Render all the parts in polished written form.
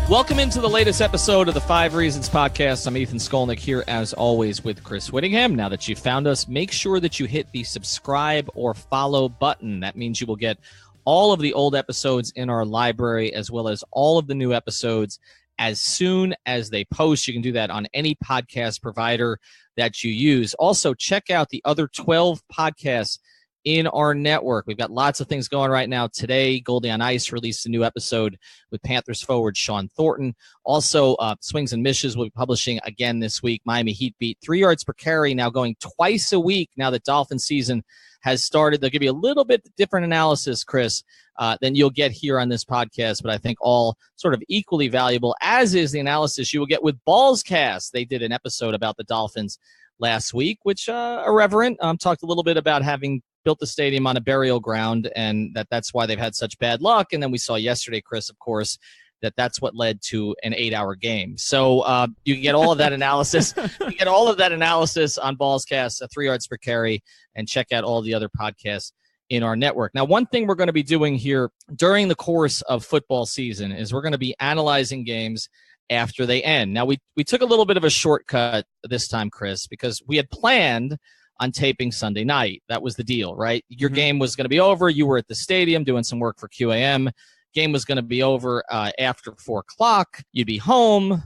Welcome into the latest episode of the 5 Reasons Podcast. I'm Ethan Skolnick here, as always, with Chris Whittingham. Now that you've found us, make sure that you hit the subscribe or follow button. That means you will get all of the old episodes in our library, as well as all of the new episodes as soon as they post. You can do that on any podcast provider that you use. Also, check out the other 12 podcasts in our network. We've got lots of things going right now. Today, Goldie on Ice released a new episode with Panthers forward Sean Thornton. Also, Swings and Mishes will be publishing again this week. Miami Heat Beat, 3 yards per carry, now going twice a week now that Dolphins season has started. They'll give you a little bit different analysis, Chris, than you'll get here on this podcast, but I think all sort of equally valuable, as is the analysis you will get with Ballscast. They did an episode about the Dolphins last week, which irreverent. Talked a little bit about having built the stadium on a burial ground, and that's why they've had such bad luck. And then we saw yesterday, Chris, of course, that's what led to an 8-hour game. So you can get all of that analysis. You get all of that analysis on Ballscast, 3 yards per carry, and check out all the other podcasts in our network. Now, one thing we're going to be doing here during the course of football season is we're going to be analyzing games after they end. Now, we took a little bit of a shortcut this time, Chris, because we had planned on taping Sunday night. That was the deal, right? Your game was going to be over. You were at the stadium doing some work for QAM. Game was going to be over after 4 o'clock. You'd be home,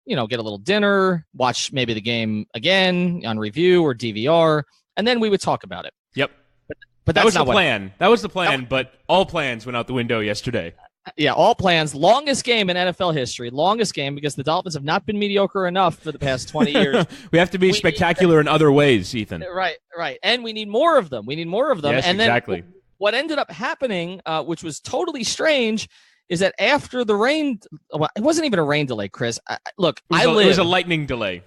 get a little dinner, watch maybe the game again on review or DVR, and then we would talk about it. Yep. But that was the plan. That was the plan, but all plans went out the window yesterday. Yeah, all plans. Longest game in NFL history. Longest game because the Dolphins have not been mediocre enough for the past 20 years. We have to be spectacular in other ways, Ethan. Right. And we need more of them. Yes, and exactly. Then what ended up happening, which was totally strange, is that after the rain, well, it wasn't even a rain delay, Chris. It was a lightning delay.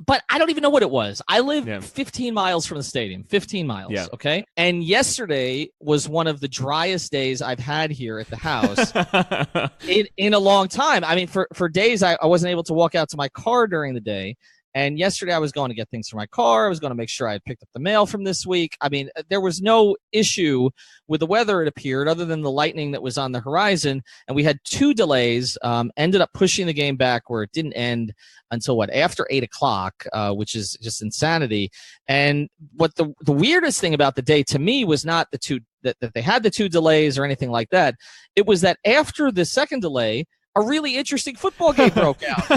But I don't even know what it was. I live 15 miles from the stadium, 15 miles, okay? And yesterday was one of the driest days I've had here at the house in a long time. I mean, for days, I wasn't able to walk out to my car during the day. And yesterday I was going to get things for my car. I was going to make sure I had picked up the mail from this week. I mean, there was no issue with the weather, it appeared, other than the lightning that was on the horizon. And we had 2 delays, ended up pushing the game back where it didn't end until after 8 o'clock, which is just insanity. And what the weirdest thing about the day to me was not the 2 that they had the 2 delays or anything like that. It was that after the second delay, a really interesting football game broke out,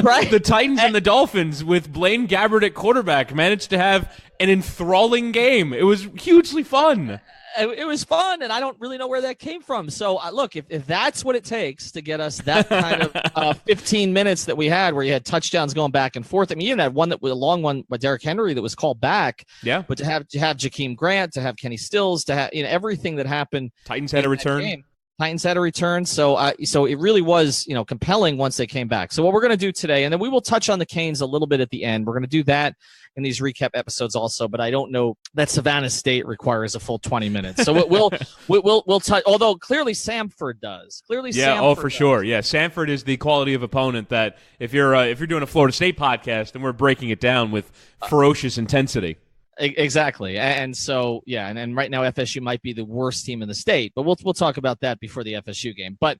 right? The Titans and the Dolphins, with Blaine Gabbert at quarterback, managed to have an enthralling game. It was hugely fun. It was fun, and I don't really know where that came from. So, look, if that's what it takes to get us that kind of 15 minutes that we had, where you had touchdowns going back and forth. I mean, you even had one that was a long one by Derrick Henry that was called back. Yeah. But to have Jakeem Grant, to have Kenny Stills, to have everything that happened. Titans had a return. Titans had a return, so it really was, compelling once they came back. So what we're going to do today, and then we will touch on the Canes a little bit at the end. We're going to do that in these recap episodes also, but I don't know that Savannah State requires a full 20 minutes. So we'll touch. Although clearly Samford does. For sure. Yeah, Samford is the quality of opponent that if you're doing a Florida State podcast, then we're breaking it down with ferocious intensity. Exactly. And so, and right now FSU might be the worst team in the state, but we'll talk about that before the FSU game. But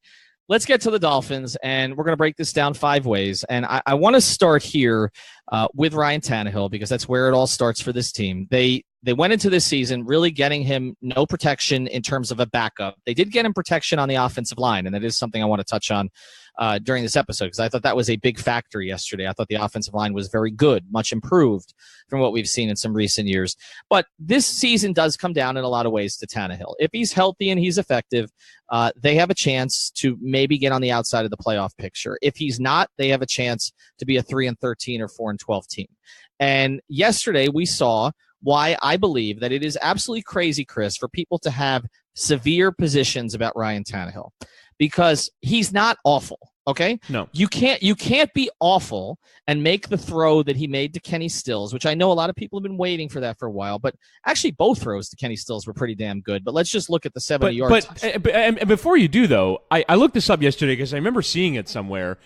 let's get to the Dolphins, and we're going to break this down 5 ways. And I want to start here with Ryan Tannehill, because that's where it all starts for this team. They went into this season really getting him no protection in terms of a backup. They did get him protection on the offensive line, and that is something I want to touch on during this episode, because I thought that was a big factor yesterday. I thought the offensive line was very good, much improved from what we've seen in some recent years. But this season does come down in a lot of ways to Tannehill. If he's healthy and he's effective, they have a chance to maybe get on the outside of the playoff picture. If he's not, they have a chance to be a 3-13 or 4-12 team. And yesterday we saw why I believe that it is absolutely crazy, Chris, for people to have severe positions about Ryan Tannehill, because he's not awful. Okay? No. You can't be awful and make the throw that he made to Kenny Stills, which I know a lot of people have been waiting for that for a while, but actually both throws to Kenny Stills were pretty damn good. But let's just look at the 70-yard touch. But before you do, though, I looked this up yesterday because I remember seeing it somewhere.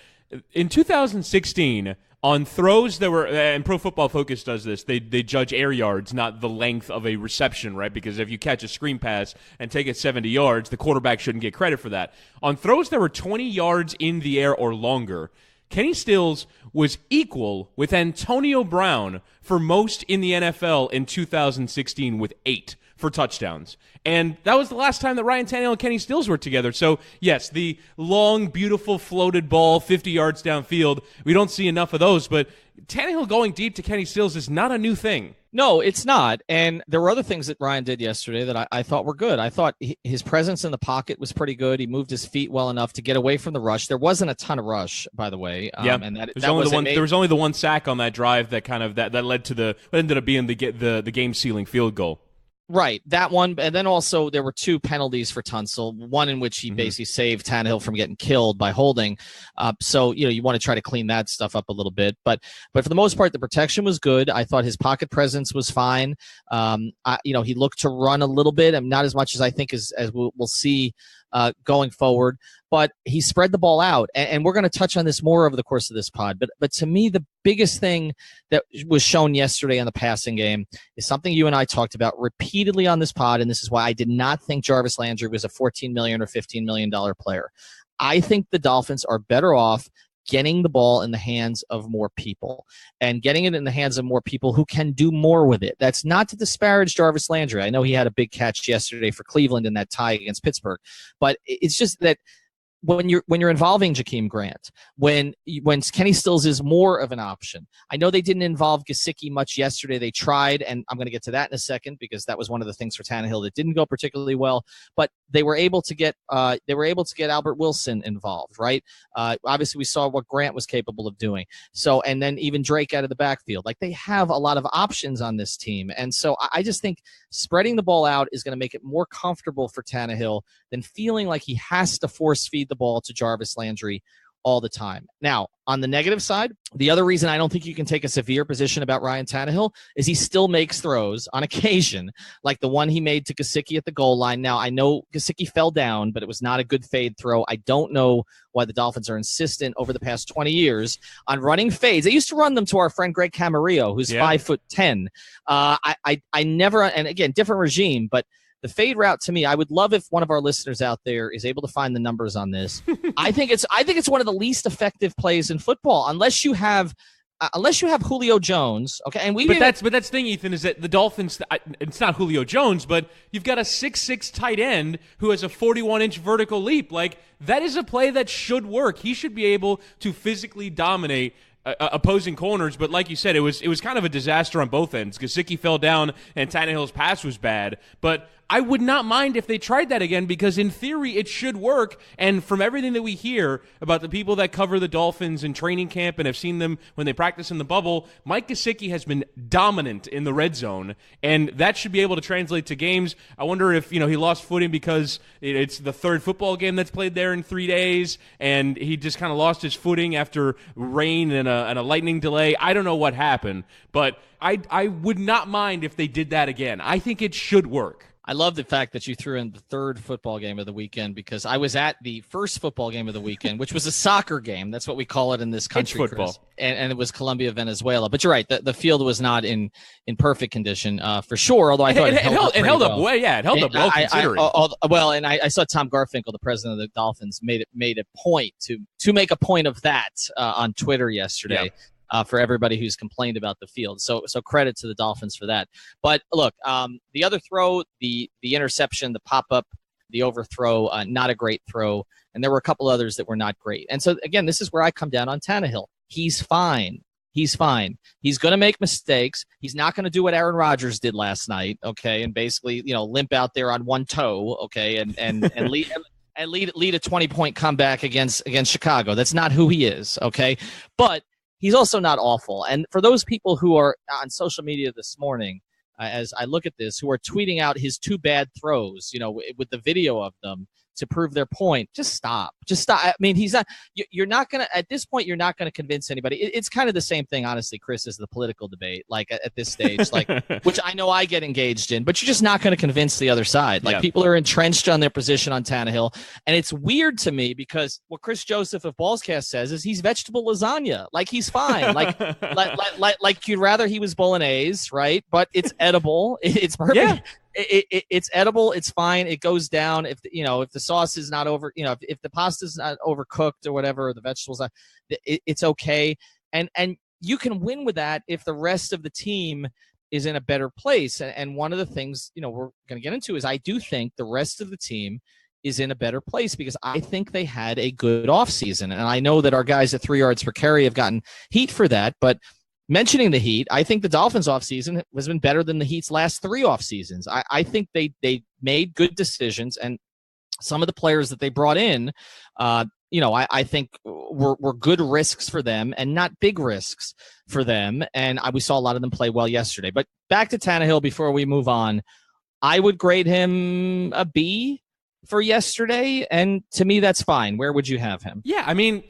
In 2016, On throws that were, and Pro Football Focus does this, they judge air yards, not the length of a reception, right? Because if you catch a screen pass and take it 70 yards, the quarterback shouldn't get credit for that. On throws that were 20 yards in the air or longer, Kenny Stills was equal with Antonio Brown for most in the NFL in 2016 with 8 for touchdowns. And that was the last time that Ryan Tannehill and Kenny Stills were together. So, yes, the long, beautiful floated ball 50 yards downfield, we don't see enough of those. But Tannehill going deep to Kenny Stills is not a new thing. No, it's not. And there were other things that Ryan did yesterday that I thought were good. I thought his presence in the pocket was pretty good. He moved his feet well enough to get away from the rush. There wasn't a ton of rush, by the way. And there was only the one sack on that drive that kind of that led to what ended up being the game-sealing field goal. Right, that one, and then also there were 2 penalties for Tunsil, one in which he basically saved Tannehill from getting killed by holding. So, you want to try to clean that stuff up a little bit. But for the most part, the protection was good. I thought his pocket presence was fine. He looked to run a little bit, and not as much as I think as we'll see going forward. But he spread the ball out, and we're going to touch on this more over the course of this pod. But to me, the biggest thing that was shown yesterday on the passing game is something you and I talked about repeatedly on this pod, and this is why I did not think Jarvis Landry was a $14 million or $15 million player. I think the Dolphins are better off getting the ball in the hands of more people and getting it in the hands of more people who can do more with it. That's not to disparage Jarvis Landry. I know he had a big catch yesterday for Cleveland in that tie against Pittsburgh, but it's just that when you're involving Jakeem Grant, when Kenny Stills is more of an option. I know they didn't involve Gesicki much yesterday. They tried, and I'm going to get to that in a second because that was one of the things for Tannehill that didn't go particularly well. But they were able to get Albert Wilson involved, right? Obviously, we saw what Grant was capable of doing. So, and then even Drake out of the backfield. Like, they have a lot of options on this team, and so I just think spreading the ball out is going to make it more comfortable for Tannehill than feeling like he has to force feed the ball to Jarvis Landry all the time. Now, on the negative side, the other reason I don't think you can take a severe position about Ryan Tannehill is he still makes throws on occasion, like the one he made to Gesicki at the goal line. Now, I know Gesicki fell down, but it was not a good fade throw. I don't know why the Dolphins are insistent over the past 20 years on running fades. They used to run them to our friend Greg Camarillo, who's 5'10". I never, and again, different regime, but the fade route, to me, I would love if one of our listeners out there is able to find the numbers on this. I think it's one of the least effective plays in football, unless you have Julio Jones. Okay, that's the thing, Ethan, is that the Dolphins. It's not Julio Jones, but you've got a 6'6" tight end who has a 41-inch vertical leap. Like, that is a play that should work. He should be able to physically dominate opposing corners, but like you said, it was kind of a disaster on both ends. Gesicki fell down, and Tannehill's pass was bad, but I would not mind if they tried that again because, in theory, it should work. And from everything that we hear about the people that cover the Dolphins in training camp and have seen them when they practice in the bubble, Mike Gesicki has been dominant in the red zone, and that should be able to translate to games. I wonder if he lost footing because it's the third football game that's played there in 3 days, and he just kind of lost his footing after rain and a lightning delay. I don't know what happened, but I would not mind if they did that again. I think it should work. I love the fact that you threw in the third football game of the weekend because I was at the first football game of the weekend, which was a soccer game. That's what we call it in this country, it's football. Chris. And it was Colombia, Venezuela. But you're right, the field was not in perfect condition for sure. Although I thought it held up well. Yeah, it held up well considering. I saw Tom Garfinkel, the president of the Dolphins, made a point to make a point of that on Twitter yesterday. Yeah. For everybody who's complained about the field. So credit to the Dolphins for that. But look, the other throw, the interception, the pop-up, the overthrow, not a great throw. And there were a couple others that were not great. And so, again, this is where I come down on Tannehill. He's fine. He's fine. He's going to make mistakes. He's not going to do what Aaron Rodgers did last night, okay, and basically, limp out there on one toe, okay, and lead a 20-point comeback against Chicago. That's not who he is, okay? But he's also not awful. And for those people who are on social media this morning, as I look at this, who are tweeting out his two bad throws, with the video of them, to prove their point. Just stop. I mean, you're not going to, at this point, you're not going to convince anybody. It's kind of the same thing, honestly, Chris, as the political debate, like at this stage, like, which I know I get engaged in, but you're just not going to convince the other side. Like, people are entrenched on their position on Tannehill. And it's weird to me because what Chris Joseph of Ballscast says is he's vegetable lasagna. Like, he's fine. Like you'd rather he was bolognese, right? But it's edible. It's perfect. Yeah. It's edible. It's fine. It goes down. If the sauce is not over, if the pasta's not overcooked or whatever, or the vegetables, it's okay. And you can win with that if the rest of the team is in a better place. And one of the things, we're going to get into is I do think the rest of the team is in a better place because I think they had a good offseason. And I know that our guys at 3 yards per carry have gotten heat for that, but mentioning the Heat, I think the Dolphins offseason has been better than the Heat's last 3 off seasons. I think they made good decisions, and some of the players that they brought in, I think were good risks for them and not big risks for them. And we saw a lot of them play well yesterday. But back to Tannehill before we move on, I would grade him a B for yesterday, and to me that's fine. Where would you have him? Yeah, I mean,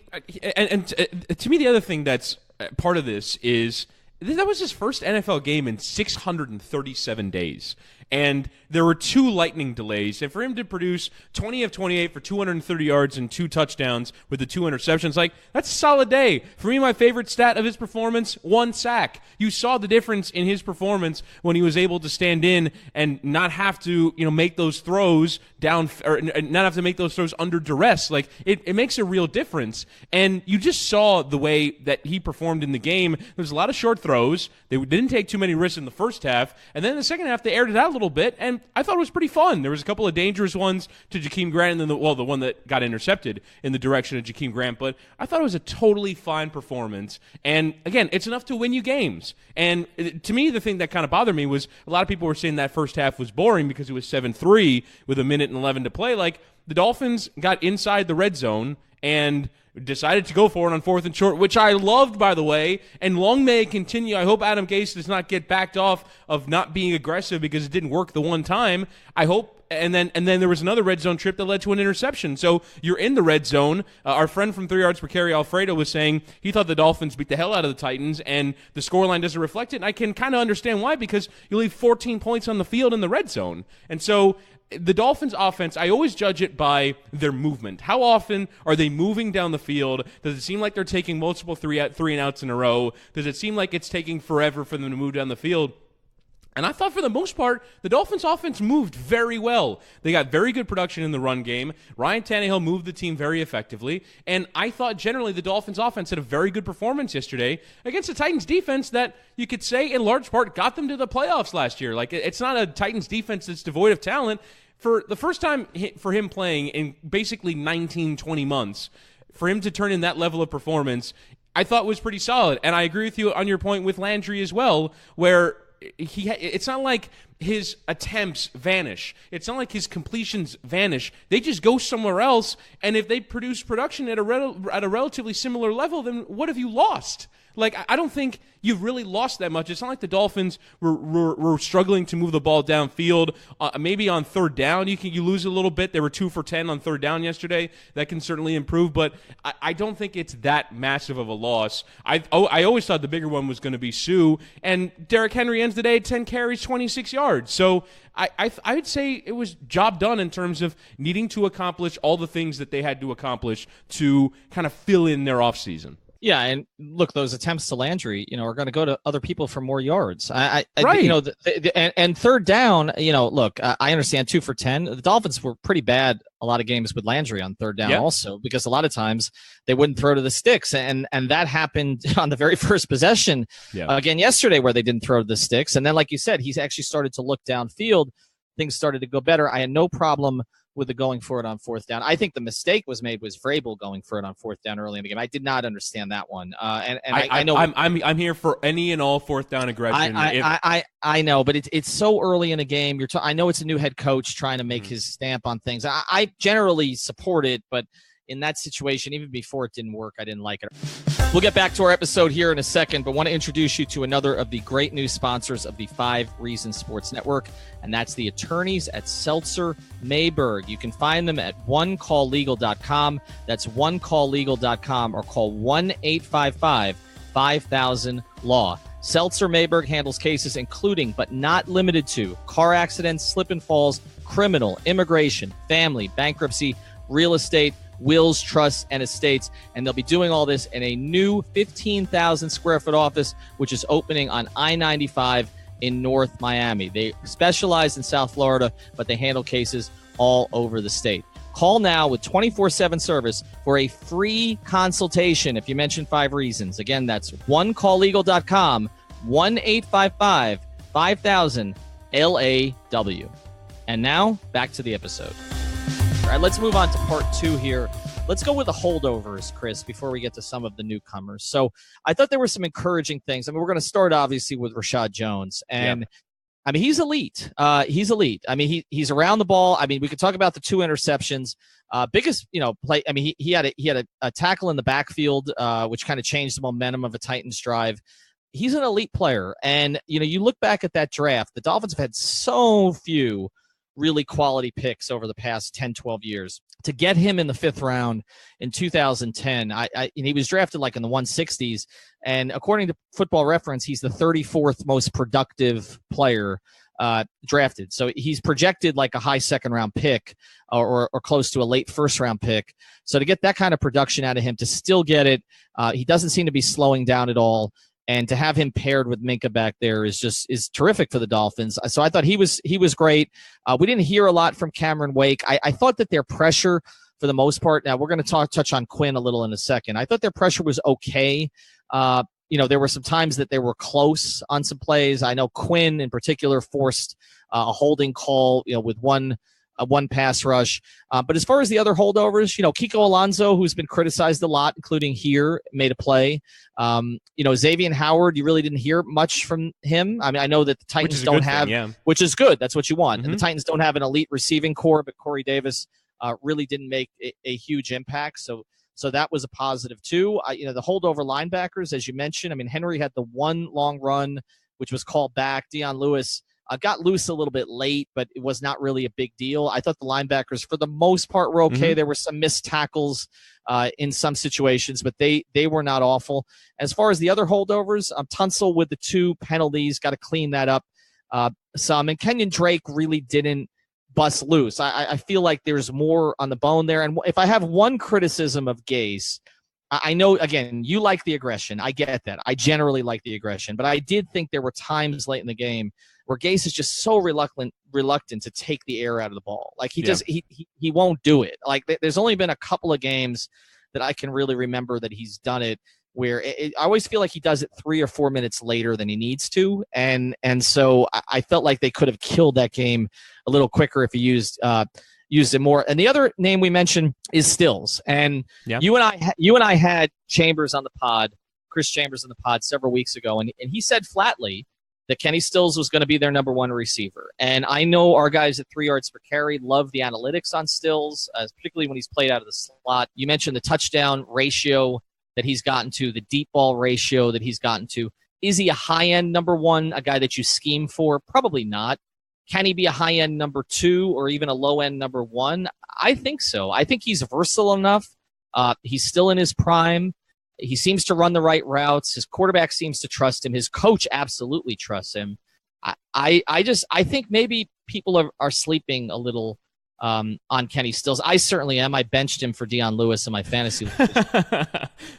and to me the other thing that's part of this is that was his first NFL game in 637 days. And there were 2 lightning delays. And for him to produce 20 of 28 for 230 yards and 2 touchdowns with the 2 interceptions, that's a solid day. For me, my favorite stat of his performance, 1 sack. You saw the difference in his performance when he was able to stand in and not have to, make those throws down, or not have to make those throws under duress. It makes a real difference. And you just saw the way that he performed in the game. There was a lot of short throws. They didn't take too many risks in the first half. And then in the second half, they aired it out a little bit, and I thought it was pretty fun. There was a couple of dangerous ones to Jakeem Grant, and then the one that got intercepted in the direction of Jakeem Grant, but I thought it was a totally fine performance. And again, it's enough to win you games. And to me, the thing that kind of bothered me was a lot of people were saying that first half was boring because it was 7-3 with 1:11 to play. The Dolphins got inside the red zone and decided to go for it on 4th and short, which I loved, by the way, and long may it continue. I hope Adam Gase does not get backed off of not being aggressive because it didn't work the one time. I hope, and then there was another red zone trip that led to an interception. So you're in the red zone. Our friend from 3 yards per carry, Alfredo, was saying he thought the Dolphins beat the hell out of the Titans, and the scoreline doesn't reflect it. And I can kind of understand why, because you leave 14 points on the field in the red zone. And so the Dolphins offense, I always judge it by their movement. How often are they moving down the field? Does it seem like they're taking multiple three and outs in a row? Does it seem like it's taking forever for them to move down the field? And I thought for the most part, the Dolphins offense moved very well. They got very good production in the run game. Ryan Tannehill moved the team very effectively. And I thought generally the Dolphins offense had a very good performance yesterday against the Titans defense that you could say in large part got them to the playoffs last year. It's not a Titans defense that's devoid of talent. For the first time for him playing in basically 19, 20 months, for him to turn in that level of performance, I thought was pretty solid. And I agree with you on your point with Landry as well, where it's not like his attempts vanish. It's not like his completions vanish. They just go somewhere else, and if they produce production at a relatively similar level, then what have you lost? I don't think you've really lost that much. It's not like the Dolphins were struggling to move the ball downfield. Maybe on third down, you lose a little bit. They were 2 for 10 on third down yesterday. That can certainly improve, but I don't think it's that massive of a loss. I always thought the bigger one was going to be Sue, and Derrick Henry ends the day at 10 carries, 26 yards. So I'd say it was job done in terms of needing to accomplish all the things that they had to accomplish to kind of fill in their offseason. Yeah, and look, those attempts to Landry, are going to go to other people for more yards. Right. And third down, look, I understand 2 for 10. The Dolphins were pretty bad a lot of games with Landry on third down also, because a lot of times they wouldn't throw to the sticks. And that happened on the very first possession again yesterday where they didn't throw to the sticks. And then, like you said, he's actually started to look downfield. Things started to go better. I had no problem with the going for it on fourth down. I think the mistake was made was Vrabel going for it on fourth down early in the game. I did not understand that one. I know I'm here for any and all fourth down aggression. I know, but it's so early in the game. I know it's a new head coach trying to make his stamp on things. I generally support it, but in that situation, even before it didn't work, I didn't like it. We'll get back to our episode here in a second, but want to introduce you to another of the great new sponsors of the 5 Reasons Sports Network, and that's the attorneys at Seltzer Mayberg. You can find them at onecalllegal.com. That's onecalllegal.com, or call 1-855-5000-LAW. Seltzer Mayberg handles cases including, but not limited to, car accidents, slip and falls, criminal, immigration, family, bankruptcy, real estate, wills, trusts, and estates. And they'll be doing all this in a new 15,000 square foot office, which is opening on I-95 in North Miami. They specialize in South Florida, but they handle cases all over the state. Call now with 24/7 service for a free consultation if you mention 5 Reasons. Again, that's onecalllegal.com, 1-855-5000-LAW. And now, back to the episode. All right, let's move on to part 2 here. Let's go with the holdovers, Chris, before we get to some of the newcomers. So I thought there were some encouraging things. I mean, we're going to start, obviously, with Rashad Jones. And, I mean, he's elite. He's elite. I mean, he's around the ball. I mean, we could talk about the 2 interceptions. Biggest, play. I mean, he had a tackle in the backfield, which kind of changed the momentum of a Titans drive. He's an elite player. And, you look back at that draft, the Dolphins have had so few really quality picks over the past 10, 12 years. To get him in the 5th round in 2010, and he was drafted like in the 160s, and according to Football Reference, he's the 34th most productive player drafted. So he's projected like a high 2nd round pick or close to a late 1st round pick. So to get that kind of production out of him, to still get it, he doesn't seem to be slowing down at all. And to have him paired with Minkah back there is terrific for the Dolphins. So I thought he was great. We didn't hear a lot from Cameron Wake. I thought that their pressure, for the most part, now we're going to touch on Quinn a little in a second. I thought their pressure was okay. There were some times that they were close on some plays. I know Quinn in particular forced a holding call, with one pass rush. But as far as the other holdovers, Kiko Alonso, who's been criticized a lot, including here, made a play. Xavier Howard, you really didn't hear much from him. I mean, I know that the Titans don't have, which is good. That's what you want. Mm-hmm. And the Titans don't have an elite receiving core, but Corey Davis really didn't make a huge impact. So that was a positive too. The holdover linebackers, as you mentioned, I mean, Henry had the one long run, which was called back. Deion Lewis got loose a little bit late, but it was not really a big deal. I thought the linebackers, for the most part, were okay. Mm-hmm. There were some missed tackles in some situations, but they were not awful. As far as the other holdovers, Tunsil with the 2 penalties, got to clean that up some. And Kenyon Drake really didn't bust loose. I feel like there's more on the bone there. And if I have one criticism of Gase, I know, again, you like the aggression. I get that. I generally like the aggression. But I did think there were times late in the game where Gase is just so reluctant to take the air out of the ball. Like he won't do it. Like there's only been a couple of games that I can really remember that he's done it where I always feel like he does it 3 or 4 minutes later than he needs to. And so I felt like they could have killed that game a little quicker if he used it more. And the other name we mentioned is Stills. And you and I had Chambers on the pod, Chris Chambers on the pod several weeks ago, and he said flatly that Kenny Stills was going to be their number 1 receiver. And I know our guys at 3 yards per carry love the analytics on Stills, particularly when he's played out of the slot. You mentioned the touchdown ratio that he's gotten to, the deep ball ratio that he's gotten to. Is he a high-end number 1, a guy that you scheme for? Probably not. Can he be a high-end number 2 or even a low-end number 1? I think so. I think he's versatile enough. He's still in his prime. He seems to run the right routes. His quarterback seems to trust him. His coach absolutely trusts him. I think maybe people are sleeping a little on Kenny Stills. I certainly am. I benched him for Deion Lewis in my fantasy league.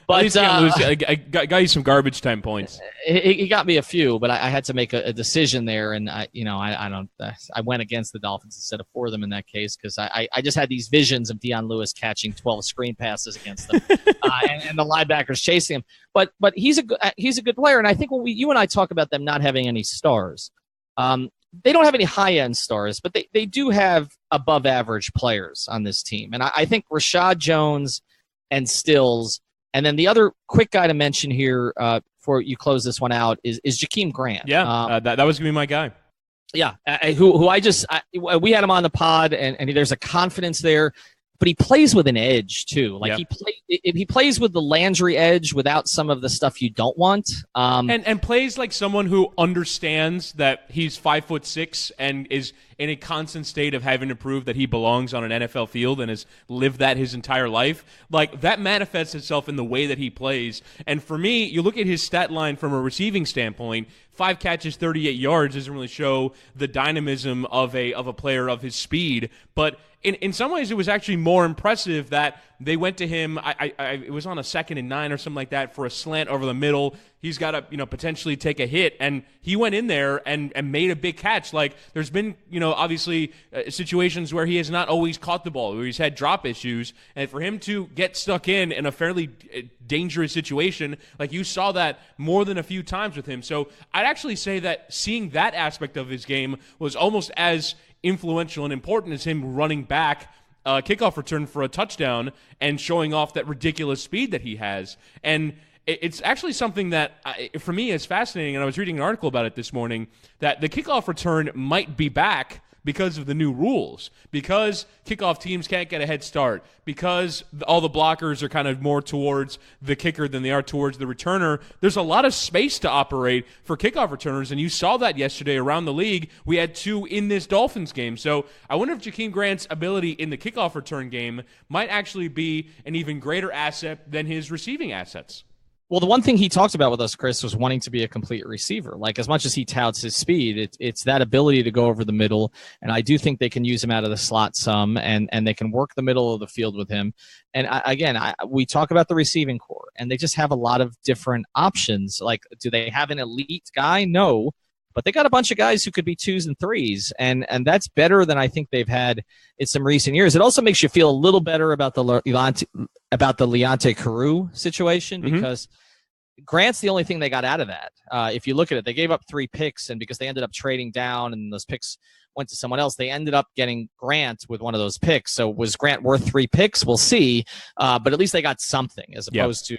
But I got you some garbage time points. He got me a few, but I had to make a decision there, and I went against the Dolphins instead of for them in that case because I just had these visions of Deion Lewis catching 12 screen passes against them, and the linebackers chasing him. But he's a good player, and I think when you and I talk about them not having any stars, they don't have any high-end stars, but they do have above-average players on this team. And I think Rashad Jones and Stills, and then the other quick guy to mention here before you close this one out is Jakeem Grant. Yeah, that was going to be my guy. Yeah, who we had him on the pod, and there's a confidence there. but he plays with an edge too. Like Yep. he plays with the Landry edge without some of the stuff you don't want. And plays like someone who understands that he's 5'6" and is in a constant state of having to prove that he belongs on an NFL field and has lived that his entire life. Like, that manifests itself in the way that he plays. And for me, you look at his stat line from a receiving standpoint, 5 catches, 38 yards doesn't really show the dynamism of a player of his speed. But in some ways, it was actually more impressive that they went to him. It was on a 2nd and 9 or something like that for a slant over the middle. He's got to potentially take a hit, and he went in there and made a big catch. Like, there's been obviously situations where he has not always caught the ball, where he's had drop issues, and for him to get stuck in a fairly dangerous situation, like you saw that more than a few times with him. So I'd actually say that seeing that aspect of his game was almost as influential and important as him running back kickoff return for a touchdown and showing off that ridiculous speed that he has. And it's actually something that, for me, is fascinating, and I was reading an article about it this morning, that the kickoff return might be back because of the new rules, because kickoff teams can't get a head start, because all the blockers are kind of more towards the kicker than they are towards the returner. There's a lot of space to operate for kickoff returners, and you saw that yesterday around the league. We had 2 in this Dolphins game. So I wonder if Jakeem Grant's ability in the kickoff return game might actually be an even greater asset than his receiving assets. Well, the one thing he talked about with us, Chris, was wanting to be a complete receiver. Like, as much as he touts his speed, it's that ability to go over the middle. And I do think they can use him out of the slot some, and they can work the middle of the field with him. And we talk about the receiving core, and they just have a lot of different options. Like, do they have an elite guy? No. But they got a bunch of guys who could be 2s and 3s, and that's better than I think they've had in some recent years. It also makes you feel a little better about the Leonte Carew situation, because Grant's the only thing they got out of that. If you look at it, they gave up 3 picks, and because they ended up trading down and those picks went to someone else, they ended up getting Grant with one of those picks. So was Grant worth 3 picks? We'll see. But at least they got something as opposed to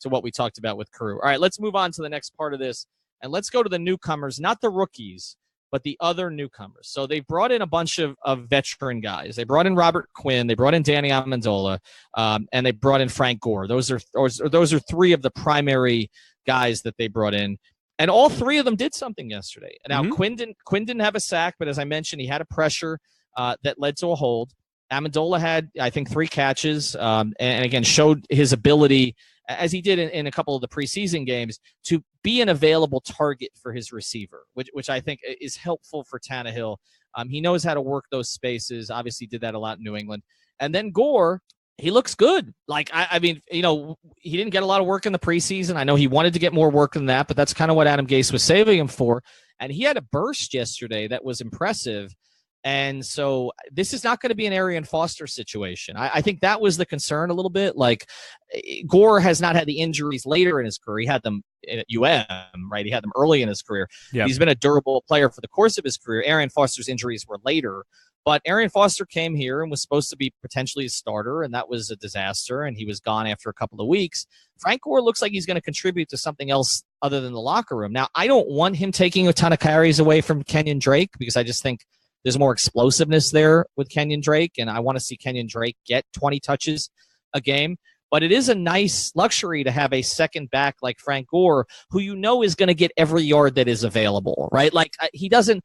what we talked about with Carew. All right, let's move on to the next part of this. And let's go to the newcomers, not the rookies, but the other newcomers. So they brought in a bunch of veteran guys. They brought in Robert Quinn. They brought in Danny Amendola, and they brought in Frank Gore. Those are 3 of the primary guys that they brought in. And all 3 of them did something yesterday. Now, Quinn didn't have a sack, but as I mentioned, he had a pressure that led to a hold. Amendola had, I think, 3 catches, and again, showed his ability, as he did in a couple of the preseason games, to be an available target for his receiver, which I think is helpful for Tannehill. He knows how to work those spaces. Obviously did that a lot in New England. And then Gore, he looks good. Like, I mean, he didn't get a lot of work in the preseason. I know he wanted to get more work than that, but that's kind of what Adam Gase was saving him for. And he had a burst yesterday that was impressive. And so this is not going to be an Arian Foster situation. I think that was the concern a little bit. Like, Gore has not had the injuries later in his career. He had them at right? He had them early in his career. Yep. He's been a durable player for the course of his career. Arian Foster's injuries were later. But Arian Foster came here and was supposed to be potentially a starter, and that was a disaster, and he was gone after a couple of weeks. Frank Gore looks like he's going to contribute to something else other than the locker room. Now, I don't want him taking a ton of carries away from Kenyon Drake, because I just think there's more explosiveness there with Kenyon Drake, and I want to see Kenyon Drake get 20 touches a game. But it is a nice luxury to have a second back like Frank Gore, who is going to get every yard that is available, right? Like, he doesn't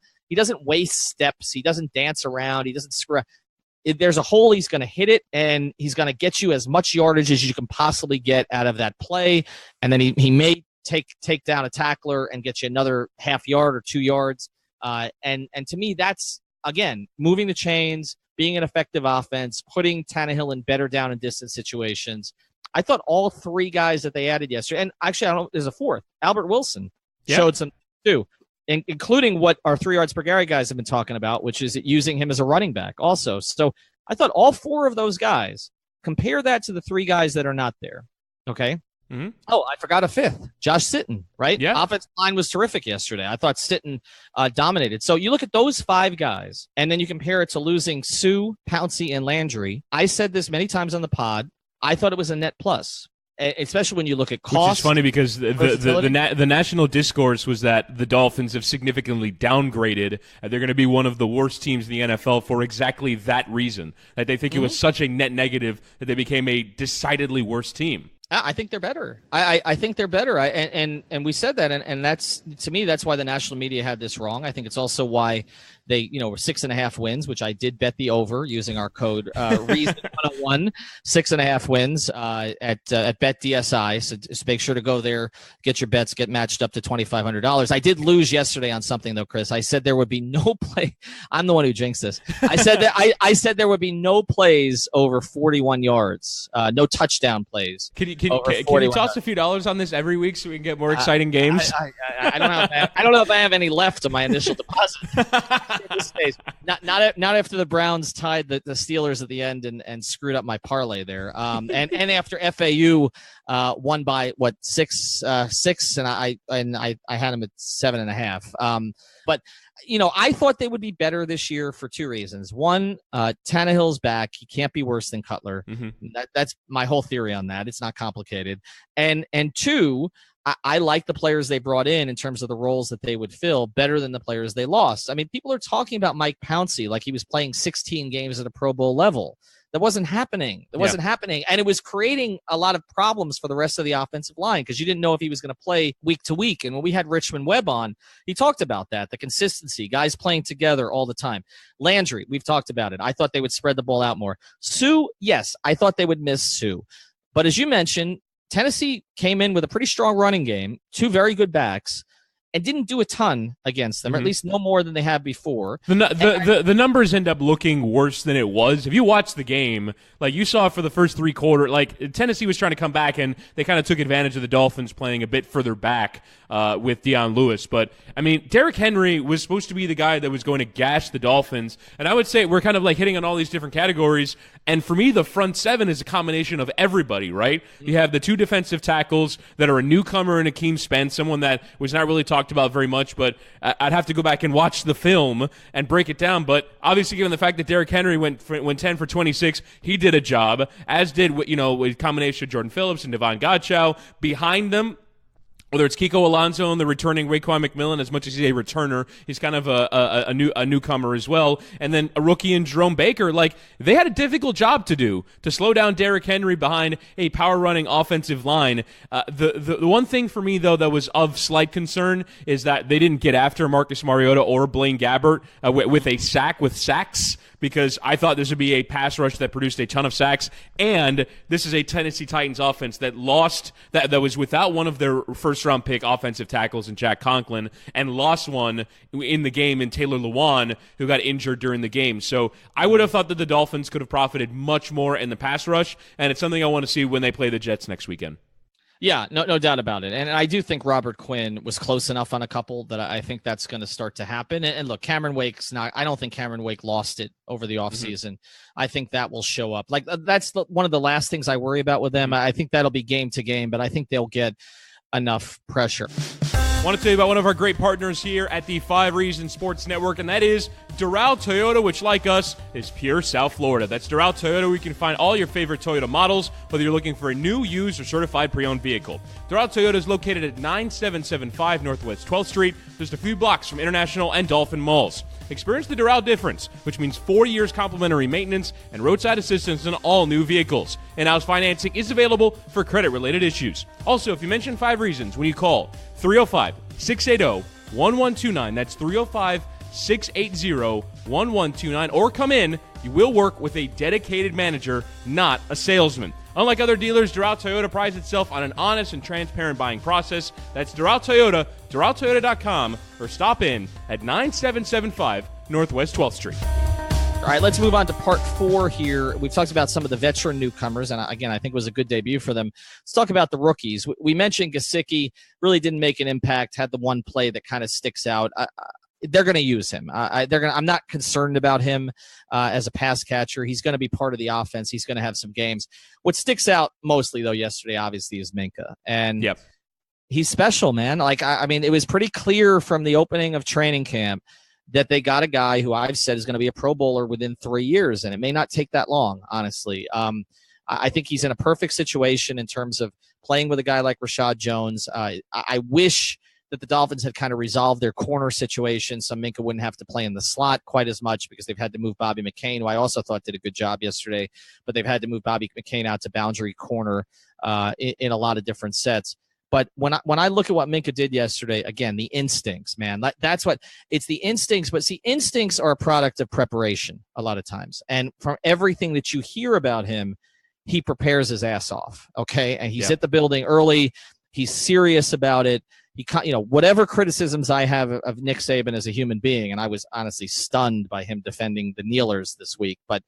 waste steps. He doesn't dance around. He doesn't screw. If there's a hole, he's going to hit it, and he's going to get you as much yardage as you can possibly get out of that play. And then he may take down a tackler and get you another half yard or 2 yards. And to me, that's, again, moving the chains, being an effective offense, putting Tannehill in better down and distance situations. I thought all 3 guys that they added yesterday, and actually, I don't know, there's a 4th, Albert Wilson, showed some too, including what our 3 yards per carry guys have been talking about, which is using him as a running back also. So I thought all 4 of those guys, compare that to the 3 guys that are not there. Okay. Mm-hmm. Oh, I forgot a 5th, Josh Sitton, right? Yeah. Offensive line was terrific yesterday. I thought Sitton dominated. So you look at those 5 guys, and then you compare it to losing Sue, Pouncey, and Landry. I said this many times on the pod. I thought it was a net plus. especially when you look at cost. Which is funny because the national discourse was that the Dolphins have significantly downgraded. They're going to be one of the worst teams in the NFL for exactly that reason. That they think it was such a net negative that they became a decidedly worse team. I think they're better. I think they're better. And we said that, and that's, to me, that's why the national media had this wrong. I think it's also why they, were 6.5 wins, which I did bet the over using our code Reason101, 6.5 wins at BetDSI. So just make sure to go there, get your bets, get matched up to $2,500. I did lose yesterday on something though, Chris. I said there would be no play. I'm the one who jinxed this. I said that I said there would be no plays over 41 yards, no touchdown plays. Can you toss a few dollars on this every week so we can get more exciting games? I don't know if I have any left of my initial deposit. Not after the Browns tied the Steelers at the end and screwed up my parlay there. And after FAU won by six, and I had them at 7.5. But I thought they would be better this year for two reasons. One, Tannehill's back; he can't be worse than Cutler. That's my whole theory on that. It's not complicated. And two, I like the players they brought in terms of the roles that they would fill better than the players they lost. I mean, people are talking about Mike Pouncey like he was playing 16 games at a Pro Bowl level. That wasn't happening. And it was creating a lot of problems for the rest of the offensive line because you didn't know if he was going to play week to week. And when we had Richmond Webb on, he talked about that, the consistency, guys playing together all the time. Landry, we've talked about it. I thought they would spread the ball out more. Sue, yes, I thought they would miss Sue. But as you mentioned, Tennessee came in with a pretty strong running game, two very good backs, and didn't do a ton against them, or at least no more than they have before. The numbers end up looking worse than it was. If you watch the game, like you saw for the first three quarters, like Tennessee was trying to come back, and they kind of took advantage of the Dolphins playing a bit further back with Deion Lewis. But, I mean, Derrick Henry was supposed to be the guy that was going to gash the Dolphins, and I would say we're kind of like hitting on all these different categories, and for me, the front seven is a combination of everybody, right? You have the two defensive tackles that are a newcomer in Akeem Spence, someone that was not really talked about very much, but I'd have to go back and watch the film and break it down. But obviously, given the fact that Derrick Henry went 10 for 26, he did a job, as did with combination of Jordan Phillips and Devon Godchow. Behind them, whether it's Kiko Alonso and the returning Raekwon McMillan, as much as he's a returner, he's kind of a newcomer as well. And then a rookie in Jerome Baker. Like, they had a difficult job to do to slow down Derrick Henry behind a power-running offensive line. The one thing for me, though, that was of slight concern is that they didn't get after Marcus Mariota or Blaine Gabbert with sacks. Because I thought this would be a pass rush that produced a ton of sacks, and this is a Tennessee Titans offense that was without one of their first-round pick offensive tackles in Jack Conklin, and lost one in the game in Taylor Lewan, who got injured during the game. So I would have thought that the Dolphins could have profited much more in the pass rush, and it's something I want to see when they play the Jets next weekend. Yeah, no doubt about it. And I do think Robert Quinn was close enough on a couple that I think that's going to start to happen. And look, Cameron Wake's not – I don't think Cameron Wake lost it over the offseason. I think that will show up. Like, that's one of the last things I worry about with them. I think that'll be game to game, but I think they'll get enough pressure. I want to tell you about one of our great partners here at the 5 Reasons Sports Network, and that is Doral Toyota, which, like us, is pure South Florida. That's Doral Toyota, where you can find all your favorite Toyota models, whether you're looking for a new, used, or certified pre-owned vehicle. Doral Toyota is located at 9775 Northwest 12th Street, just a few blocks from International and Dolphin Malls. Experience the Doral difference, which means 4 years complimentary maintenance and roadside assistance on all new vehicles. In-house financing is available for credit-related issues. Also, if you mention 5 Reasons when you call 305-680-1129, that's 305-680-1129, or come in, you will work with a dedicated manager, not a salesman. Unlike other dealers, Doral Toyota prides itself on an honest and transparent buying process. That's Doral Toyota, DoralToyota.com, or stop in at 9775 Northwest 12th Street. All right, let's move on to part 4 here. We've talked about some of the veteran newcomers, and again, I think it was a good debut for them. Let's talk about the rookies. We mentioned Gesicki really didn't make an impact, had the one play that kind of sticks out. They're going to use him. I'm not concerned about him as a pass catcher. He's going to be part of the offense. He's going to have some games. What sticks out mostly, though, yesterday, obviously, is Minka. And he's special, man. Like, I mean, it was pretty clear from the opening of training camp that they got a guy who I've said is going to be a Pro Bowler within 3 years, and it may not take that long, honestly. I think he's in a perfect situation in terms of playing with a guy like Rashad Jones. I wish that the Dolphins had kind of resolved their corner situation so Minkah wouldn't have to play in the slot quite as much because they've had to move Bobby McCain, who I also thought did a good job yesterday, but they've had to move Bobby McCain out to boundary corner in a lot of different sets. But when I look at what Minkah did yesterday, again, the instincts, man, that's what it's the instincts. But see, instincts are a product of preparation a lot of times. And from everything that you hear about him, he prepares his ass off. Okay. And he's at the building early. He's serious about it. Whatever criticisms I have of Nick Saban as a human being, and I was honestly stunned by him defending the kneelers this week, but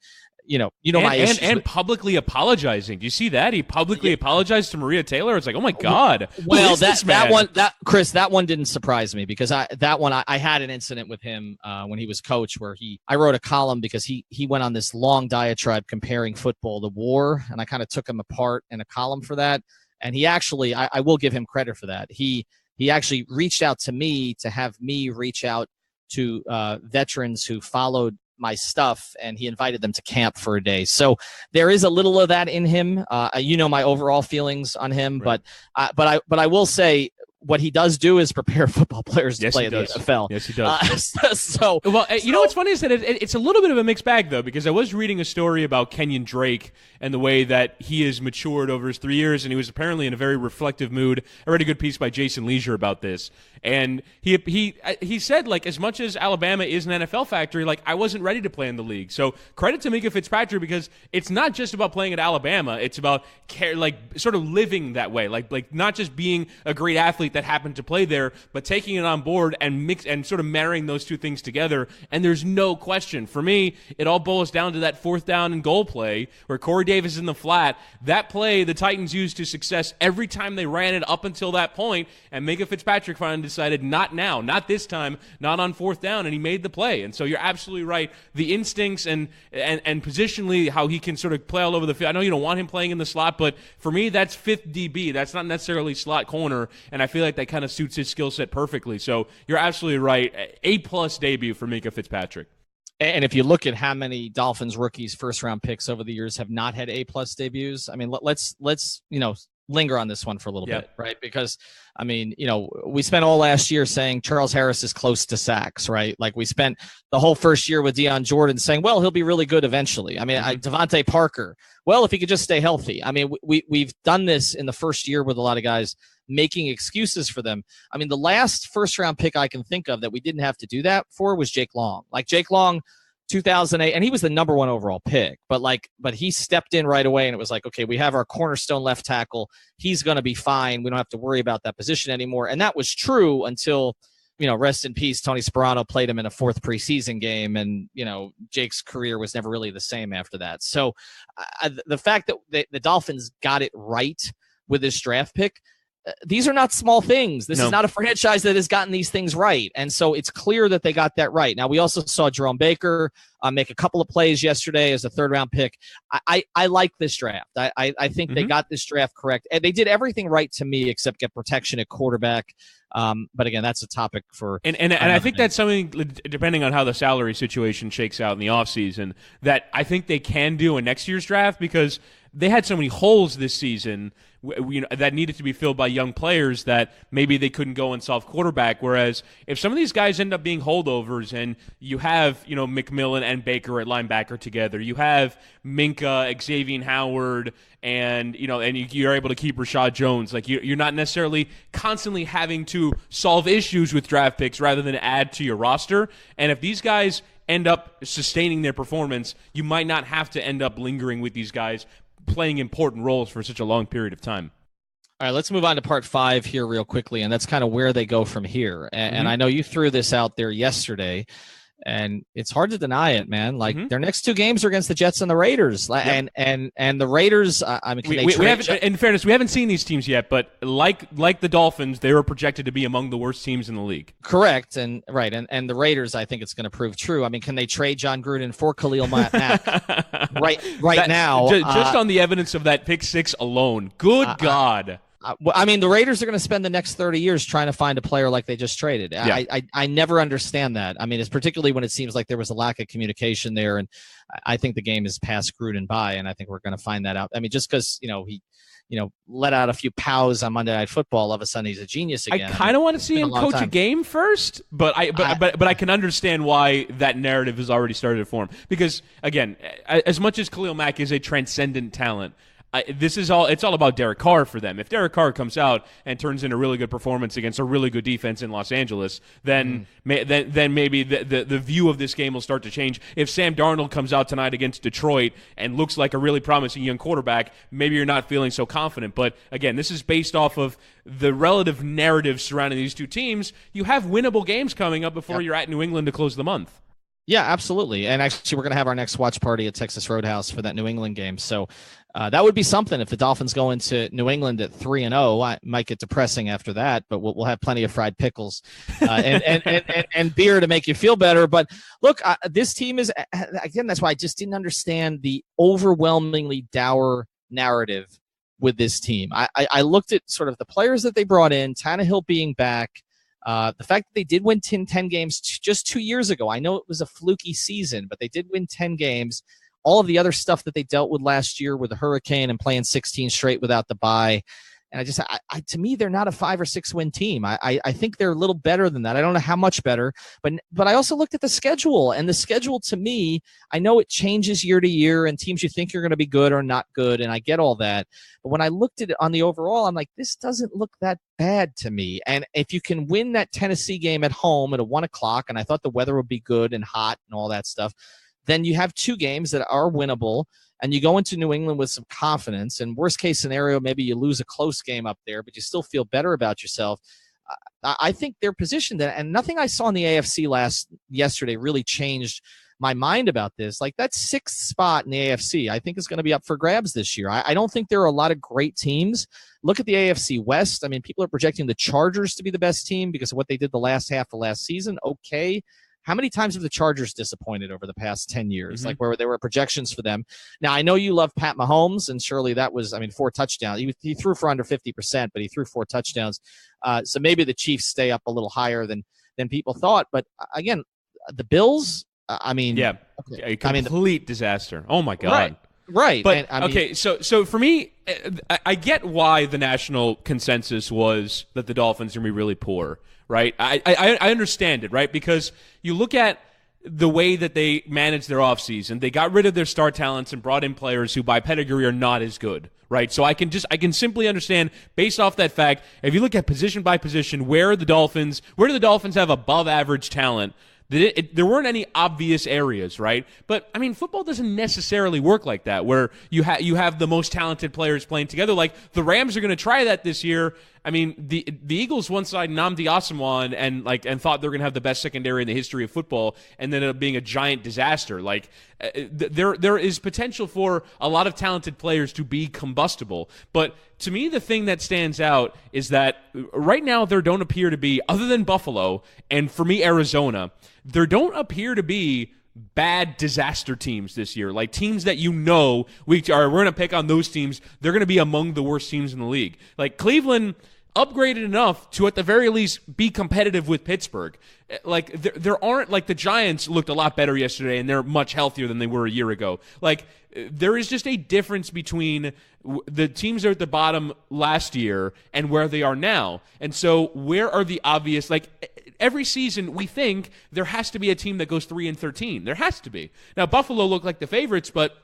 my issues. And publicly apologizing. Do you see that? He publicly apologized to Maria Taylor. It's like, oh my God. Well, that one didn't surprise me because I had an incident with him when he was coach where I wrote a column because he went on this long diatribe comparing football to war, and I kind of took him apart in a column for that. And he actually, I will give him credit for that. He actually reached out to me to have me reach out to veterans who followed my stuff, and he invited them to camp for a day. So there is a little of that in him. My overall feelings on him, right. but I will say what he does do is prepare football players to play in the NFL. Yes, he does. What's funny is that it's a little bit of a mixed bag, though, because I was reading a story about Kenyon Drake and the way that he has matured over his 3 years, and he was apparently in a very reflective mood. I read a good piece by Jason Leisure about this, and he said, like, as much as Alabama is an NFL factory, like, I wasn't ready to play in the league. So credit to Minkah Fitzpatrick, because it's not just about playing at Alabama. It's about sort of living that way, like not just being a great athlete that happened to play there, but taking it on board and sort of marrying those two things together. And there's no question. For me, it all boils down to that 4th down and goal play where Corey Davis is in the flat. That play the Titans used to success every time they ran it up until that point, and Minkah Fitzpatrick finally decided, not now, not this time, not on 4th down, and he made the play. And so you're absolutely right. The instincts and positionally how he can sort of play all over the field. I know you don't want him playing in the slot, but for me, that's 5th DB. That's not necessarily slot corner, and I feel like that kind of suits his skill set perfectly. So you're absolutely right. A+ debut for Minkah Fitzpatrick. And if you look at how many Dolphins rookies, first-round picks over the years have not had A+ debuts, I mean, let's linger on this one for a little bit, right? Because, I mean, we spent all last year saying Charles Harris is close to sacks, right? Like we spent the whole first year with Deion Jordan saying, well, he'll be really good eventually. I mean, Devontae Parker, well, if he could just stay healthy. I mean, we've done this in the first year with a lot of guys making excuses for them. I mean, the last first-round pick I can think of that we didn't have to do that for was Jake Long. Like Jake Long, 2008, and he was the number 1 overall pick, but he stepped in right away, and it was like, okay, we have our cornerstone left tackle. He's going to be fine. We don't have to worry about that position anymore. And that was true until, rest in peace, Tony Sperano played him in a 4th preseason game, and, Jake's career was never really the same after that. So the fact that the Dolphins got it right with this draft pick, these are not small things. This is not a franchise that has gotten these things right. And so it's clear that they got that right. Now, we also saw Jerome Baker make a couple of plays yesterday as a 3rd-round pick. I like this draft. I think they got this draft correct. And they did everything right to me except get protection at quarterback. But again, that's a topic for and I think that's something, depending on how the salary situation shakes out in the offseason, that I think they can do in next year's draft, because they had so many holes this season that needed to be filled by young players that maybe they couldn't go and solve quarterback. Whereas if some of these guys end up being holdovers, and you have McMillan and Baker at linebacker together, you have Minkah, Xavier Howard, and you're able to keep Rashad Jones. Like you're not necessarily constantly having to solve issues with draft picks rather than add to your roster. And if these guys end up sustaining their performance, you might not have to end up lingering with these guys playing important roles for such a long period of time. All right, let's move on to part 5 here real quickly, and that's kind of where they go from here. And I know you threw this out there yesterday, and it's hard to deny it, man. Like their next 2 games are against the Jets and the Raiders, and the Raiders. I mean, we haven't, in fairness, we haven't seen these teams yet, but like the Dolphins, they were projected to be among the worst teams in the league. Correct, and the Raiders, I think it's going to prove true. I mean, can they trade John Gruden for Khalil Mack now? Just on the evidence of that pick 6 alone. Good God. Well, I mean, the Raiders are going to spend the next 30 years trying to find a player like they just traded. Yeah. I never understand that. I mean, it's particularly when it seems like there was a lack of communication there, and I think the game is past Gruden by, and I think we're going to find that out. I mean, just because he let out a few pows on Monday Night Football, all of a sudden he's a genius again. I kind of want to see him coach a game first, but I can understand why that narrative has already started to form. Because again, as much as Khalil Mack is a transcendent talent, it's all about Derek Carr for them. If Derek Carr comes out and turns in a really good performance against a really good defense in Los Angeles, then maybe the view of this game will start to change. If Sam Darnold comes out tonight against Detroit and looks like a really promising young quarterback, maybe you're not feeling so confident. But again, this is based off of the relative narrative surrounding these two teams. You have winnable games coming up before you're at New England to close the month. Yeah, absolutely. And actually, we're going to have our next watch party at Texas Roadhouse for that New England game. So that would be something if the Dolphins go into New England at 3-0. It might get depressing after that, but we'll have plenty of fried pickles and beer to make you feel better. But look, this team is, again, that's why I just didn't understand the overwhelmingly dour narrative with this team. I looked at sort of the players that they brought in, Tannehill being back, the fact that they did win 10 games just 2 years ago. I know it was a fluky season, but they did win 10 games. All of the other stuff that they dealt with last year with the hurricane and playing 16 straight without the bye. And to me, they're not a 5 or 6 win team. I think they're a little better than that. I don't know how much better, but I also looked at the schedule, and the schedule to me, I know it changes year to year, and teams you think are going to be good are not good, and I get all that. But when I looked at it on the overall, I'm like, this doesn't look that bad to me. And if you can win that Tennessee game at home at 1:00, and I thought the weather would be good and hot and all that stuff, then you have 2 games that are winnable. And you go into New England with some confidence. And worst case scenario, maybe you lose a close game up there, but you still feel better about yourself. I think they're positioned, and nothing I saw in the AFC yesterday really changed my mind about this. Like that 6th spot in the AFC, I think is going to be up for grabs this year. I don't think there are a lot of great teams. Look at the AFC West. I mean, people are projecting the Chargers to be the best team because of what they did the last half of last season. Okay. How many times have the Chargers disappointed over the past 10 years? Like where there were projections for them. Now, I know you love Pat Mahomes, and surely that was, 4 touchdowns. He threw for under 50%, but he threw 4 touchdowns. So maybe the Chiefs stay up a little higher than people thought. But again, the Bills, a complete disaster. Oh my God. Right. But so for me, I get why the national consensus was that the Dolphins are going to be really poor. Right, I understand it, right? Because you look at the way that they managed their offseason. They got rid of their star talents and brought in players who by pedigree are not as good, right? So I can simply understand based off that fact, if you look at position by position, where do the Dolphins have above average talent? There weren't any obvious areas, right? But I mean, football doesn't necessarily work like that, where you have the most talented players playing together. Like the Rams are going to try that this year. I mean, the Eagles once signed Nnamdi Asomugha and thought they were going to have the best secondary in the history of football, and then ended up being a giant disaster. Like there is potential for a lot of talented players to be combustible, but to me, the thing that stands out is that right now there don't appear to be, other than Buffalo and for me Arizona, there don't appear to be bad disaster teams this year. Like teams that we're going to pick on those teams. They're going to be among the worst teams in the league. Like Cleveland upgraded enough to at the very least be competitive with Pittsburgh. Like there aren't, like the Giants looked a lot better yesterday and they're much healthier than they were a year ago. Like there is just a difference between the teams that are at the bottom last year and where they are now. And so where are the obvious, like every season we think there has to be a team that goes 3-13. There has to be. Now Buffalo look like the favorites, but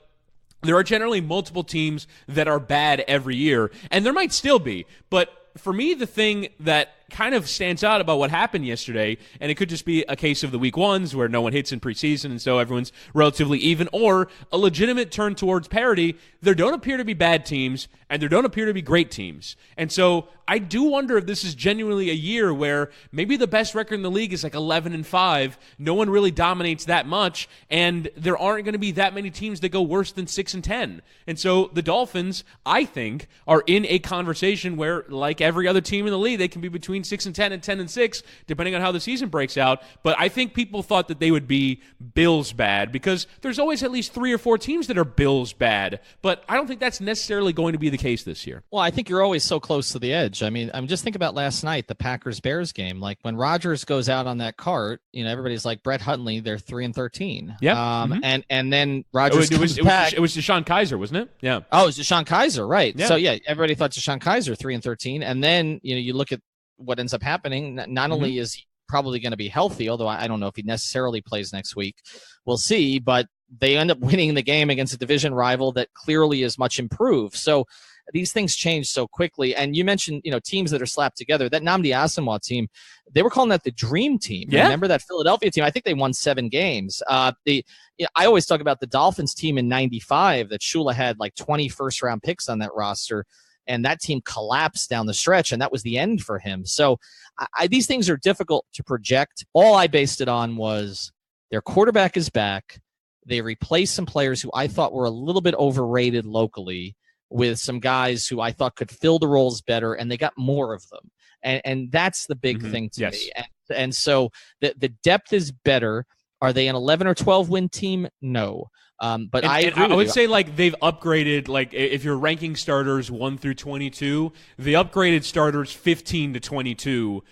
there are generally multiple teams that are bad every year, and there might still be. But for me, the thing that kind of stands out about what happened yesterday, and it could just be a case of the week ones where no one hits in preseason and so everyone's relatively even, or a legitimate turn towards parity, there don't appear to be bad teams and there don't appear to be great teams. And so I do wonder if this is genuinely a year where maybe the best record in the league is like 11-5, no one really dominates that much, and there aren't going to be that many teams that go worse than 6-10. And so the Dolphins, I think, are in a conversation where, like every other team in the league, they can be between between 6-10 and 10-6, depending on how the season breaks out. But I think people thought that they would be Bills bad because there's always at least 3 or 4 teams that are Bills bad. But I don't think that's necessarily going to be the case this year. Well, I think you're always so close to the edge. I mean, I'm just thinking about last night, the Packers-Bears game. Like when Rodgers goes out on that cart, everybody's like Brett Hundley, they're 3-13. Yeah. And then Rodgers comes back. It was DeShone Kizer, wasn't it? Yeah. Oh, it was DeShone Kizer, right? Yeah. So yeah, everybody thought DeShone Kizer 3-13, and then you look at what ends up happening. Not only is he probably going to be healthy, although I don't know if he necessarily plays next week. We'll see, but they end up winning the game against a division rival that clearly is much improved. So these things change so quickly. And you mentioned, teams that are slapped together. That Nnamdi Asomugha team, they were calling that the dream team. Yeah. Remember that Philadelphia team? I think they won 7 games. I always talk about the Dolphins team in '95 that Shula had like 20 first-round picks on that roster, and that team collapsed down the stretch, and that was the end for him. So these things are difficult to project. All I based it on was their quarterback is back. They replaced some players who I thought were a little bit overrated locally with some guys who I thought could fill the roles better, and they got more of them. And that's the big thing to me. And so the depth is better. Are they an 11 or 12 win team? No. But I would say like they've upgraded, like if you're ranking starters 1 through 22, they upgraded starters 15 to 22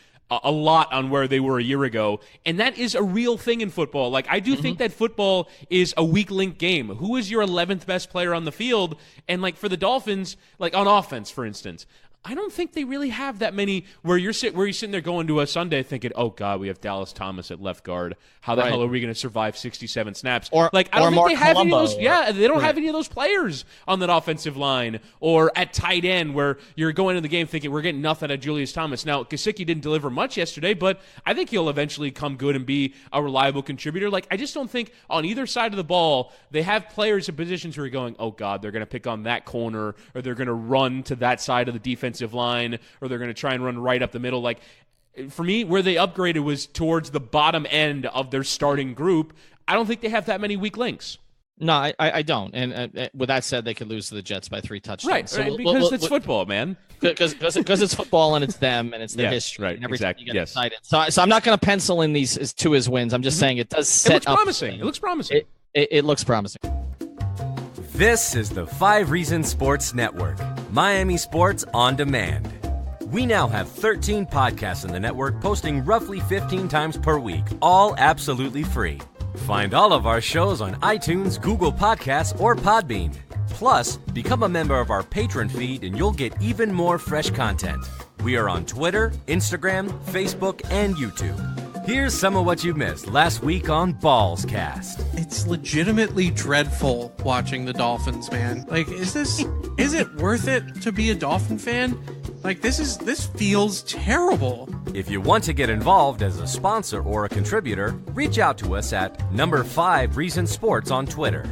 a lot on where they were a year ago. And that is a real thing in football. Like I do think that football is a weak link game. Who is your 11th best player on the field? And like for the Dolphins, like on offense, for instance, I don't think they really have that many where you're sitting there going to a Sunday thinking, oh God, we have Dallas Thomas at left guard. How the hell are we going to survive 67 snaps? I don't think they have any of those. Yeah, they don't have any of those players on that offensive line or at tight end where you're going into the game thinking we're getting nothing out of Julius Thomas. Now, Gesicki didn't deliver much yesterday, but I think he'll eventually come good and be a reliable contributor. Like I just don't think on either side of the ball they have players in positions where you're going, oh God, they're going to pick on that corner or they're going to run to that side of the defensive line, or they're going to try and run right up the middle. Like for me, where they upgraded was towards the bottom end of their starting group. I don't think they have that many weak links. No, I don't. And with that said, they could lose to the Jets by 3 touchdowns. Right, so because it's football, man. Because it's football and it's them and it's their history. Right, and everything exactly. you get excited. So I'm not going to pencil in these as 2 as wins. I'm just saying it does set It looks up. promising. It looks promising. It looks promising. This is the 5 Reasons Sports Network, Miami Sports on Demand. We now have 13 podcasts in the network posting roughly 15 times per week, all absolutely free. Find all of our shows on iTunes, Google Podcasts, or Podbean. Plus, become a member of our patron feed and you'll get even more fresh content. We are on Twitter, Instagram, Facebook, and YouTube. Here's some of what you missed last week on Ballscast. It's legitimately dreadful watching the Dolphins, man. Like, is it worth it to be a Dolphin fan? Like, this feels terrible. If you want to get involved as a sponsor or a contributor, reach out to us at number 5 Reasons Sports on Twitter.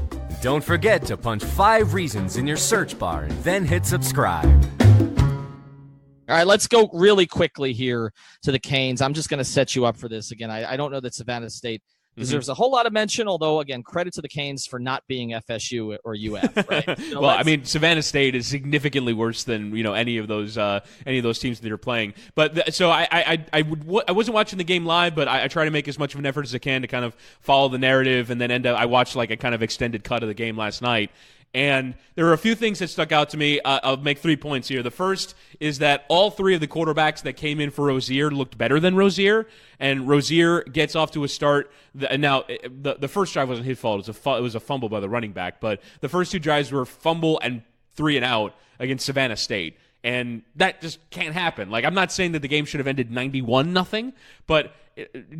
Don't forget to punch 5 Reasons in your search bar and then hit subscribe. All right, let's go really quickly here to the Canes. I'm just going to set you up for this again. I don't know that Savannah State deserves a whole lot of mention, although, again, credit to the Canes for not being FSU or UF. Right? Well, I mean, Savannah State is significantly worse than any of those teams that you're playing. But so I wasn't watching the game live, but I try to make as much of an effort as I can to kind of follow the narrative, and then I watched like a kind of extended cut of the game last night. And there were a few things that stuck out to me. I'll make 3 points here. The first is that all 3 of the quarterbacks that came in for Rozier looked better than Rozier, and Rozier gets off to a start. Now, the first drive wasn't his fault. It was a fumble by the running back, but the first 2 drives were fumble and 3 and out against Savannah State. And that just can't happen. Like, I'm not saying that the game should have ended 91-0, but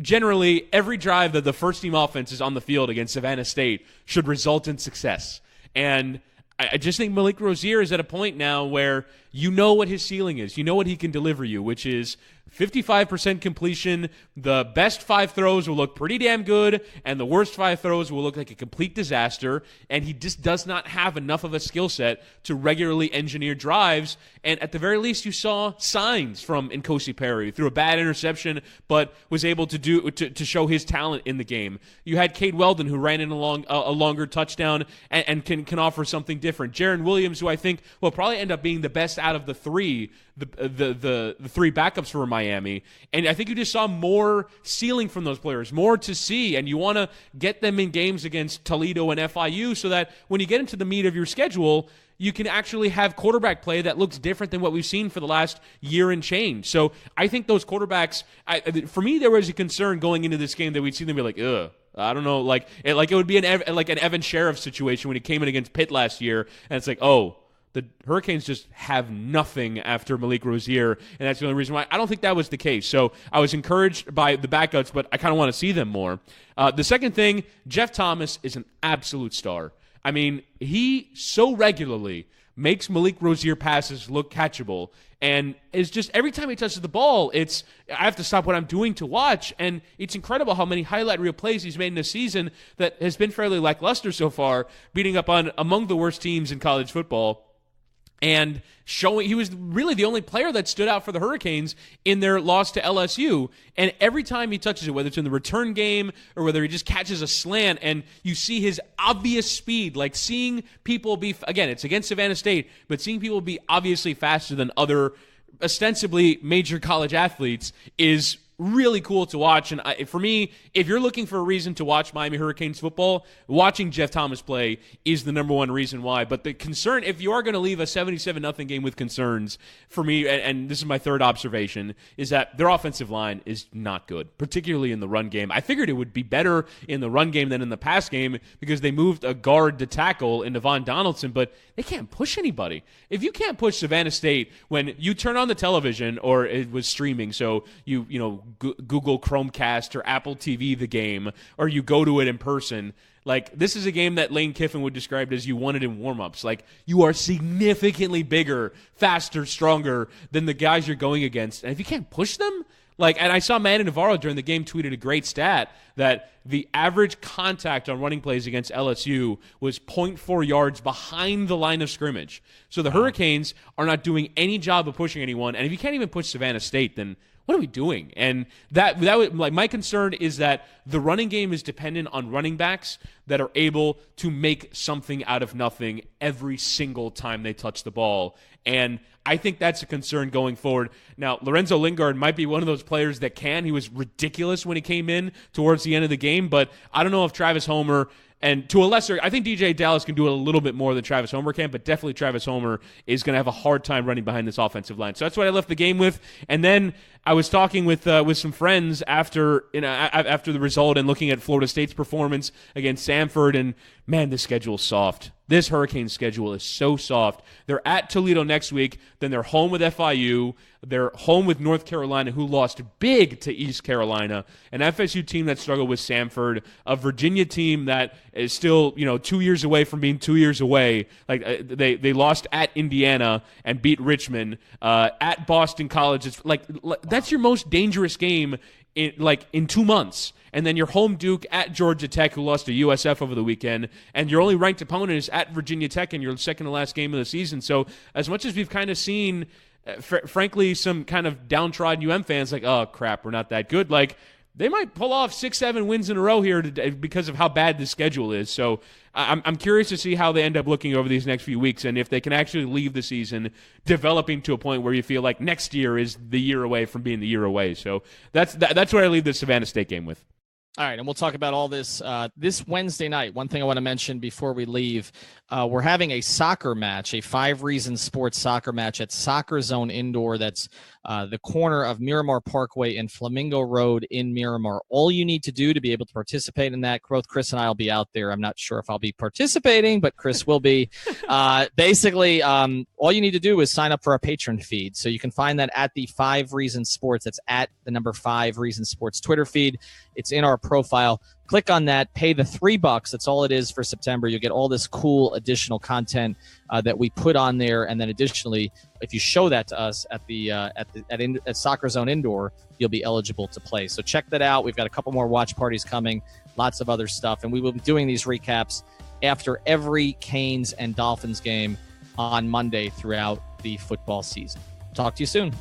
generally, every drive that the first team offense is on the field against Savannah State should result in success. And I just think Malik Rozier is at a point now where you know what his ceiling is. You know what he can deliver you, which is 55% completion. The best 5 throws will look pretty damn good, and the worst 5 throws will look like a complete disaster. And he just does not have enough of a skill set to regularly engineer drives. And at the very least, you saw signs from Nkosi Perry through a bad interception, but was able to show his talent in the game. You had Cade Weldon, who ran in a longer touchdown and can offer something different. Jaron Williams, who I think will probably end up being the best out of the 3, the 3 backups for Miami. Miami. And I think you just saw more ceiling from those players, more to see. And you want to get them in games against Toledo and FIU so that when you get into the meat of your schedule, you can actually have quarterback play that looks different than what we've seen for the last year and change. So I think those quarterbacks, for me, there was a concern going into this game that we'd see them be like, ugh. I don't know, it would be an Evan Sheriff situation when he came in against Pitt last year, and it's like, oh, the Hurricanes just have nothing after Malik Rozier, and that's the only reason why. I don't think that was the case. So I was encouraged by the backups, but I kind of want to see them more. The second thing, Jeff Thomas is an absolute star. I mean, he so regularly makes Malik Rozier passes look catchable, and it's just every time he touches the ball, I have to stop what I'm doing to watch, and it's incredible how many highlight reel plays he's made in a season that has been fairly lackluster so far, beating up on among the worst teams in college football. And showing he was really the only player that stood out for the Hurricanes in their loss to LSU. And every time he touches it, whether it's in the return game or whether he just catches a slant, and you see his obvious speed, like seeing people be, again, it's against Savannah State, but seeing people be obviously faster than other ostensibly major college athletes is really cool to watch. And for me, if you're looking for a reason to watch Miami Hurricanes football, watching Jeff Thomas play is the number one reason why. But the concern, if you are going to leave a 77-0 game with concerns, for me, and this is my third observation, is that their offensive line is not good, particularly in the run game. I figured it would be better in the run game than in the pass game because they moved a guard to tackle in Devon Donaldson, but they can't push anybody. If you can't push Savannah State when you turn on the television, or it was streaming, so you Google Chromecast or Apple TV the game, or you go to it in person, like, this is a game that Lane Kiffin would describe as you wanted in warm-ups. Like, you are significantly bigger, faster, stronger than the guys you're going against. And if you can't push them, and I saw Manny Navarro during the game tweeted a great stat that the average contact on running plays against LSU was 0.4 yards behind the line of scrimmage. So the Hurricanes are not doing any job of pushing anyone. And if you can't even push Savannah State, then what are we doing? And that would, my concern is that the running game is dependent on running backs that are able to make something out of nothing every single time they touch the ball. And I think that's a concern going forward. Now, Lorenzo Lingard might be one of those players that can. He was ridiculous when he came in towards the end of the game, but I don't know if Travis Homer, and to a lesser, I think DJ Dallas can do it a little bit more than Travis Homer can, but definitely Travis Homer is going to have a hard time running behind this offensive line. So that's what I left the game with. And then I was talking with some friends after the result and looking at Florida State's performance against Samford, and man, this schedule is soft. This Hurricanes schedule is so soft. They're at Toledo next week, then they're home with FIU, they're home with North Carolina, who lost big to East Carolina, an FSU team that struggled with Samford, a Virginia team that is still 2 years away from being 2 years away. Like they lost at Indiana and beat Richmond, at Boston College. It's that's your most dangerous game in 2 months. And then your home Duke at Georgia Tech, who lost to USF over the weekend, and your only ranked opponent is at Virginia Tech in your second to last game of the season. So as much as we've kind of seen, frankly, some kind of downtrodden UM fans like, oh, crap, we're not that good, they might pull off 6-7 wins in a row here because of how bad the schedule is. So I'm curious to see how they end up looking over these next few weeks, and if they can actually leave the season developing to a point where you feel like next year is the year away from being the year away. So that's what I leave the Savannah State game with. All right, and we'll talk about all this this Wednesday night. One thing I want to mention before we leave, we're having a soccer match, a 5 Reasons Sports soccer match at Soccer Zone Indoor. That's the corner of Miramar Parkway and Flamingo Road in Miramar. All you need to do to be able to participate in that, both Chris and I will be out there. I'm not sure if I'll be participating, but Chris will be. Basically, all you need to do is sign up for our patron feed. So you can find that at the 5 Reasons Sports. That's at the number 5 Reasons Sports Twitter feed. It's in our profile. Click on that, pay the $3. That's all it is for September. You'll get all this cool additional content that we put on there. And then additionally, if you show that to us at Soccer Zone Indoor, you'll be eligible to play. So check that out. We've got a couple more watch parties coming, lots of other stuff. And we will be doing these recaps after every Canes and Dolphins game on Monday throughout the football season. Talk to you soon.